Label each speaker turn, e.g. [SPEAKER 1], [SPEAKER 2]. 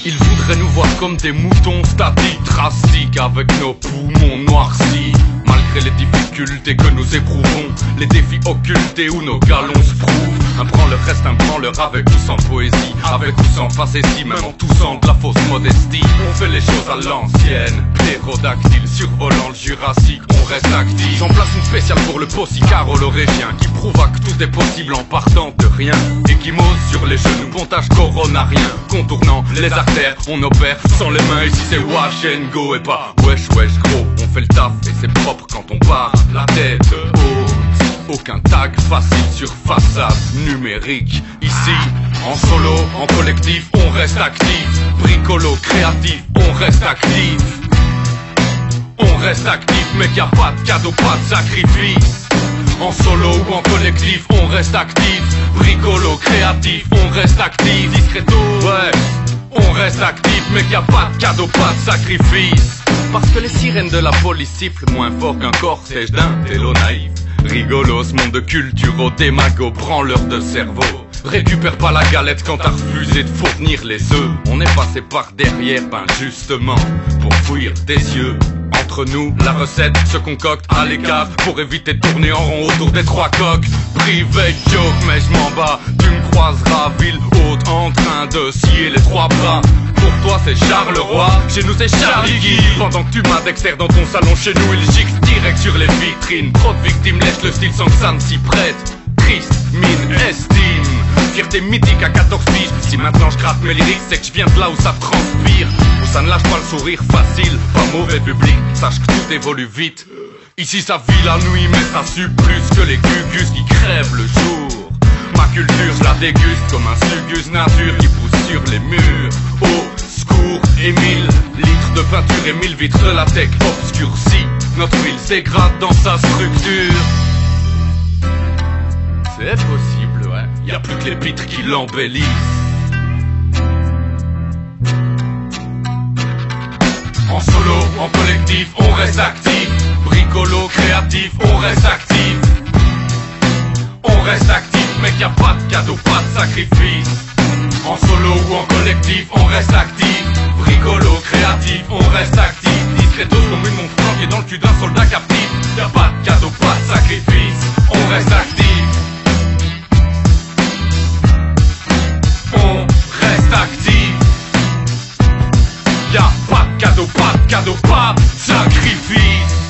[SPEAKER 1] Ils voudraient nous voir comme des moutons statiques, drastiques, avec nos poumons noircis. Malgré les difficultés que nous éprouvons, les défis occultés où nos galons se prouvent. Un branleur reste un branleur avec ou sans poésie, avec ou sans facétie, même en toussant de la fausse modestie. On fait les choses à l'ancienne, ptérodactyle survolant le Jurassique, on reste actif. J'en place une spéciale pour le possicarolorégien, qui prouva que tout est possible en partant de rien. Échymose sur les genoux, pontage coronarien, contournant les artères, on opère sans les mains. Ici c'est wash and go et pas wesh wesh gros. On fait le taf et c'est propre quand on part la tête haute. Aucun tag facile sur façade numérique. Ici, en solo, en collectif, on reste actif. Bricolo, créatif, on reste actif. On reste actif, mais y'a pas de cadeau, pas de sacrifice. En solo ou en collectif, on reste actif. Bricolo, créatif, on reste actif. Discreto, ouais, on reste actif, mais y'a pas de cadeau, pas de sacrifice. Parce que les sirènes de la police sifflent moins fort qu'un cortège d'un télo naïf. Rigolo, ce monde de culture, démago, branleur de cerveau. Récupère pas la galette quand t'as refusé de fournir les œufs. On est passé par derrière, ben justement, pour fuir des yeux. Entre nous, la recette se concocte à l'écart pour éviter de tourner en rond autour des trois coques. Privé joke, mais je m'en bats. Tu me croiseras ville haute en train de scier les trois bras. Pour toi c'est Charleroi, chez nous c'est Charlie Guy. Pendant que tu m'adextères dans ton salon, chez nous il gicle direct sur les vitrines. Trop de victimes laissent le style sans que ça ne s'y prête. Triste, mine, estime, fierté mythique à 14 piges. Si maintenant je gratte mes lyrics, c'est que je viens de là où ça transpire, où ça ne lâche pas le sourire facile. Pas mauvais public, sache que tout évolue vite. Ici ça vit la nuit mais ça sue plus que les gugus qui crèvent le jour. Ma culture je la déguste comme un sugus nature qui pousse sur les murs. Au secours et 1000 litres de peinture et 1000 vitres de la tech obscurcie. Notre ville se dégrade dans sa structure. C'est possible, ouais. Y'a plus que les pitres qui l'embellissent. En solo, en collectif, on reste actif. Bricolo, créatif, on reste actif. On reste actif, mec, y'a pas de cadeau, pas de sacrifice. En solo ou en collectif, on reste actif. Bricolo, créatif, on reste actif. Discretos comme une montre planquée dans le cul d'un soldat captif. Y'a pas de cadeau, pas de sacrifice. On reste actif. On reste actif. Y'a pas de cadeau, pas de sacrifice.